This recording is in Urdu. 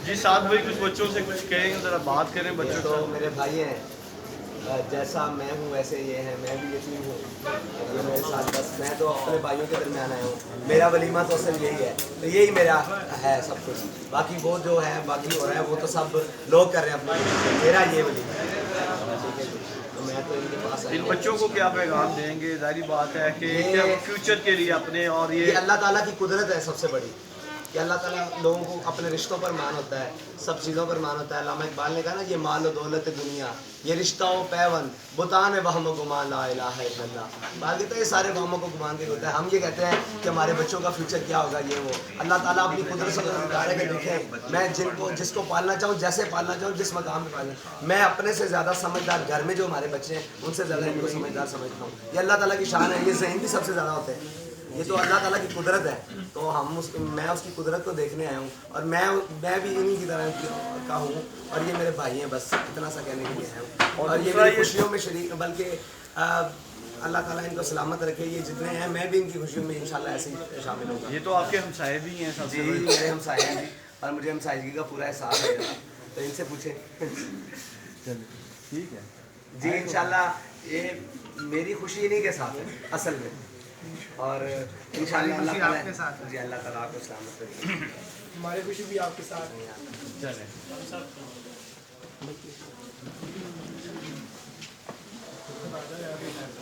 جی ساتھ بھائی کچھ بچوں سے کچھ کہیں ذرا بات کریں بچوں تو سے. میرے بھائی ہیں، جیسا میں ہوں ویسے یہ ہیں، میں بھی یتیم ہوں، یہ میرے ساتھ بس میں تو اپنے بھائیوں کے درمیان آیا ہوں. میرا ولیمہ تو اصل یہی ہے، تو یہی میرا ہے سب کچھ. باقی وہ جو ہے باقی ہو رہا ہے وہ تو سب لوگ کر رہے ہیں اپنے، میرا یہ ولیمہ ہے. ٹھیک ہے جی، تو میں تو ان کے پاس ان آیا بچوں کو کیا ہوں. پیغام دیں گے؟ ظاہری بات ہے کہ کیا یہ فیوچر کے لیے اپنے اور یہ یہ اللہ تعالیٰ کی قدرت ہے سب سے بڑی، کہ اللہ تعالیٰ لوگوں کو اپنے رشتوں پر مان ہوتا ہے، سب چیزوں پر مان ہوتا ہے. علامہ اقبال نے کہا نا، یہ مال و دولت دنیا، یہ رشتہ و پیوند بتان وہم و گمان لا الہ الا اللہ. باقی تو یہ سارے وہموں کو گمان کے ہوتا ہے. ہم یہ کہتے ہیں کہ ہمارے بچوں کا فیوچر کیا ہوگا، یہ وہ. اللہ تعالیٰ اپنی قدرت سے اتارے کے دیکھیں، میں جس کو پالنا چاہوں، جیسے پالنا چاہوں، جس مقام پہ پالنا چاہوں، میں اپنے سے زیادہ سمجھدار گھر میں جو ہمارے بچے ہیں ان سے زیادہ ان کو سمجھدار سمجھتا ہوں. یہ اللہ تعالیٰ کی شان ہے. یہ ذہن بھی سب سے زیادہ ہوتے ہیں. یہ تو اللہ تعالیٰ کی قدرت ہے. تو میں اس کی قدرت کو دیکھنے آیا ہوں، اور میں بھی انہی کی طرح کا ہوں، اور یہ میرے بھائی ہیں. بس اتنا سا کہنے کے لیے آیا ہوں. اور یہ میری خوشیوں میں شریک، بلکہ اللہ تعالیٰ ان کو سلامت رکھے. یہ جتنے ہیں میں بھی ان کی خوشیوں میں انشاءاللہ ایسے ہی شامل ہوں گا. یہ تو آپ کے ہمسائے بھی ہیں سب جی سے بڑے. میرے ہمسائے ہیں جی، اور مجھے ہمسائیگی کا پورا احساس ہے. تو ان سے پوچھیں. ٹھیک ہے جی انشاءاللہ یہ میری خوشی انہی کے ساتھ ہے اصل میں، اور انشاءاللہ اللہ تعالیٰ جی اللہ تعالیٰ آپ کو سلامت رکھے. ہماری خوشی بھی آپ کے ساتھ ہے. چلیں.